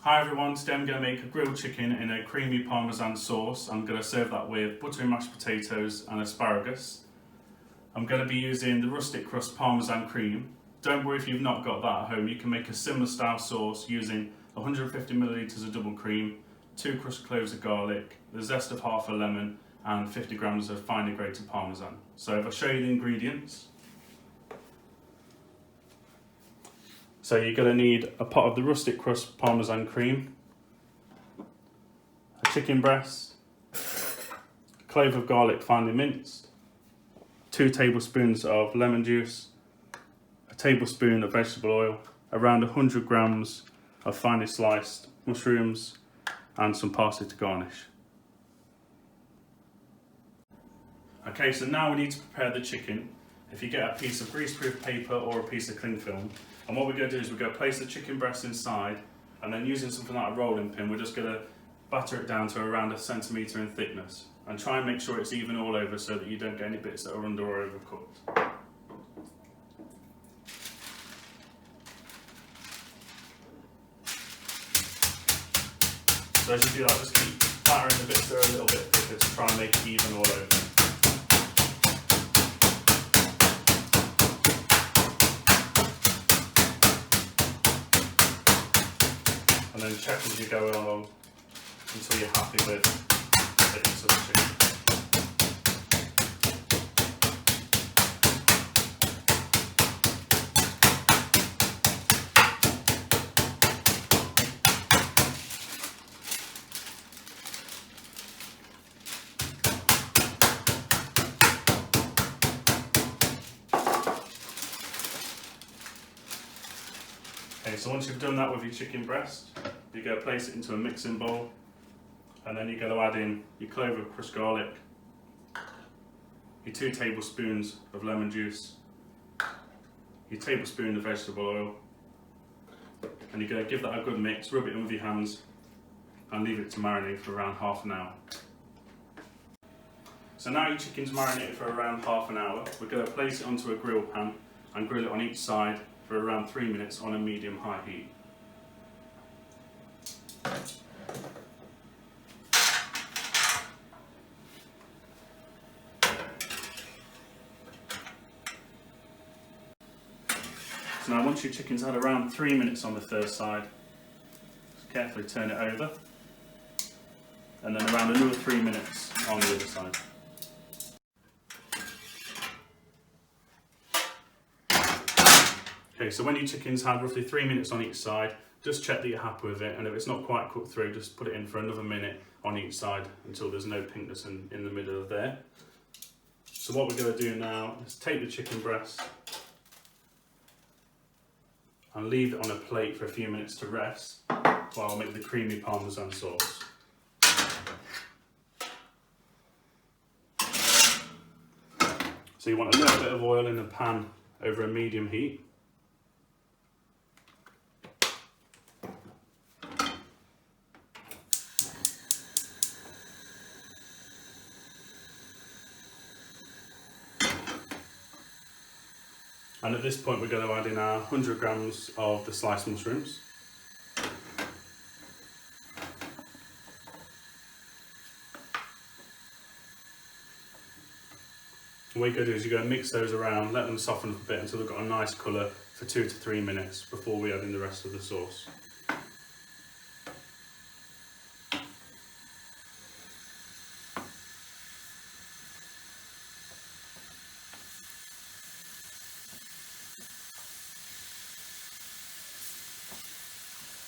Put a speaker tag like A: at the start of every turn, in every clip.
A: Hi everyone, today I'm going to make a grilled chicken in a creamy Parmesan sauce. I'm going to serve that with buttery mashed potatoes and asparagus. I'm going to be using the rustic crust Parmesan cream. Don't worry if you've not got that at home, you can make a similar style sauce using 150 millilitres of double cream, 2 crushed cloves of garlic, the zest of half a lemon and 50 grams of finely grated Parmesan. So if I show you the ingredients. So you're going to need a pot of the rustic crust Parmesan cream, a chicken breast, a clove of garlic finely minced, 2 tablespoons of lemon juice, a tablespoon of vegetable oil, around 100 grams of finely sliced mushrooms and some parsley to garnish. Okay, so now we need to prepare the chicken. If you get a piece of greaseproof paper or a piece of cling film, and what we're going to do is we're going to place the chicken breast inside, and then using something like a rolling pin, we're just going to batter it down to around 1 centimetre in thickness, and try and make sure it's even all over so that you don't get any bits that are under or overcooked. So as you do that, just keep battering the bits that are a little bit thicker to try and make it even all over. And then check as you go along until you're happy with the thickness of the chicken. Okay, so once you've done that with your chicken breast, you're going to place it into a mixing bowl, and then you're going to add in your clove of crushed garlic, your 2 tablespoons of lemon juice, your tablespoon of vegetable oil, and you're going to give that a good mix, rub it in with your hands and leave it to marinate for around half an hour. So now your chicken's marinated for around half an hour, we're going to place it onto a grill pan and grill it on each side for around 3 minutes on a medium-high heat. So now once your chicken's had around 3 minutes on the first side, just carefully turn it over, and then around another 3 minutes on the other side. Okay, so when your chicken's had roughly 3 minutes on each side, just check that you're happy with it, and if it's not quite cooked through, just put it in for another minute on each side until there's no pinkness in the middle of there. So what we're going to do now is take the chicken breast and leave it on a plate for a few minutes to rest while I make the creamy Parmesan sauce. So you want a little bit of oil in the pan over a medium heat. And at this point we're going to add in our 100 grams of the sliced mushrooms. And what you're going to do is you're going to mix those around, let them soften up a bit until they've got a nice colour for 2 to 3 minutes before we add in the rest of the sauce.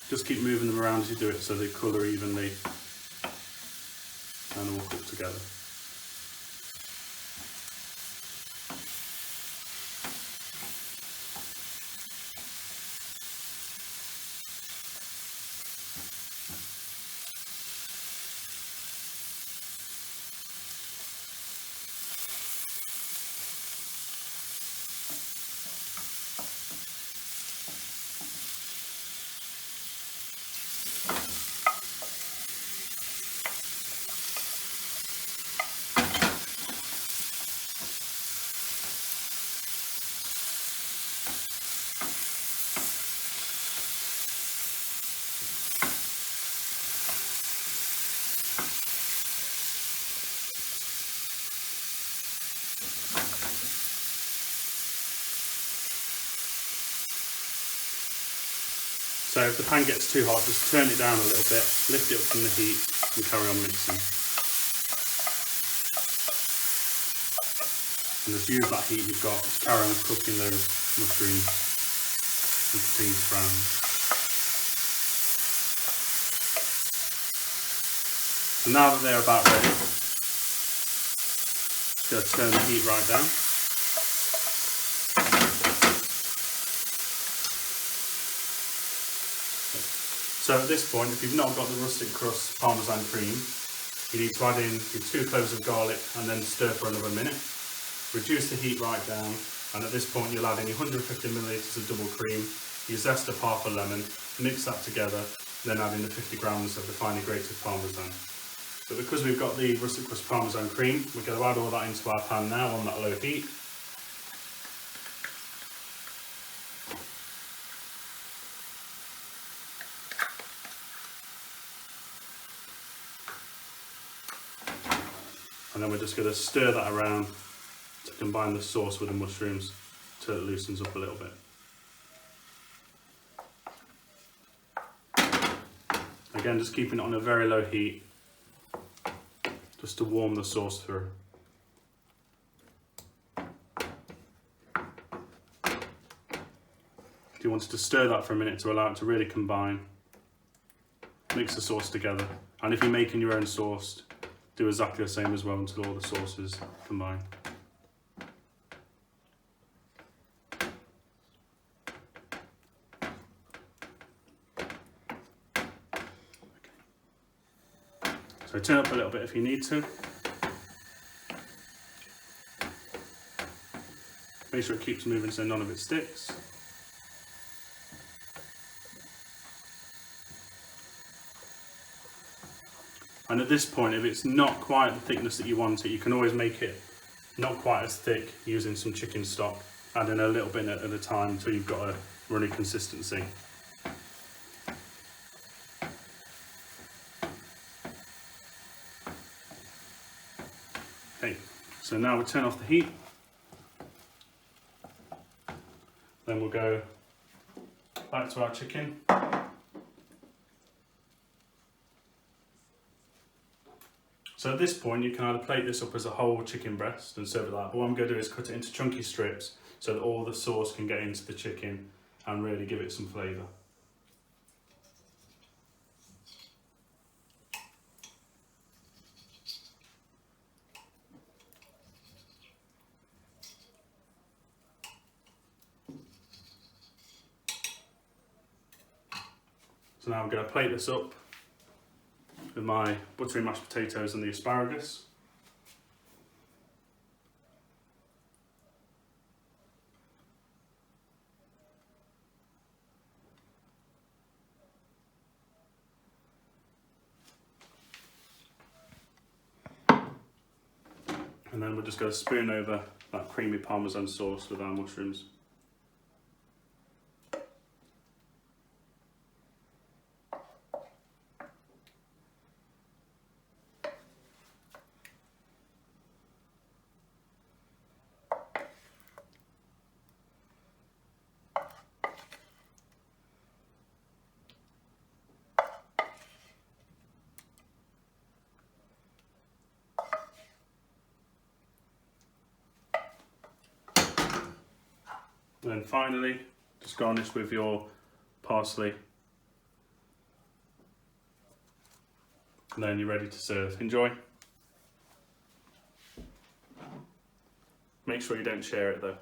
A: Just keep moving them around as you do it so they colour evenly and all cook together. So if the pan gets too hot, just turn it down a little bit, lift it up from the heat and carry on mixing. And just use that heat you've got to carry on cooking those mushrooms and continue to brown. So now that they're about ready, just going to turn the heat right down. So at this point, if you've not got the rustic crust Parmesan cream, you need to add in your 2 cloves of garlic and then stir for another minute. Reduce the heat right down, and at this point you'll add in your 150 millilitres of double cream, your zest of half a lemon, mix that together, then add in the 50 grams of the finely grated Parmesan. But because we've got the rustic crust Parmesan cream, we're going to add all that into our pan now on that low heat. And then we're just going to stir that around to combine the sauce with the mushrooms till it loosens up a little bit. Again, just keeping it on a very low heat, just to warm the sauce through. You wanted to stir that for a minute to allow it to really combine, mix the sauce together, and if you're making your own sauce, do exactly the same as well until all the sauces combine. So turn up a little bit if you need to. Make sure it keeps moving so none of it sticks. And at this point, if it's not quite the thickness that you want it, you can always make it not quite as thick using some chicken stock, adding a little bit at a time until you've got a runny consistency. Okay, so now we turn off the heat. Then we'll go back to our chicken. So at this point you can either plate this up as a whole chicken breast and serve it like that, but what I'm going to do is cut it into chunky strips so that all the sauce can get into the chicken and really give it some flavour. So now I'm going to plate this up with my buttery mashed potatoes and the asparagus. And then we're just going to spoon over that creamy Parmesan sauce with our mushrooms. And then finally, just garnish with your parsley. And then you're ready to serve. Enjoy. Make sure you don't share it though.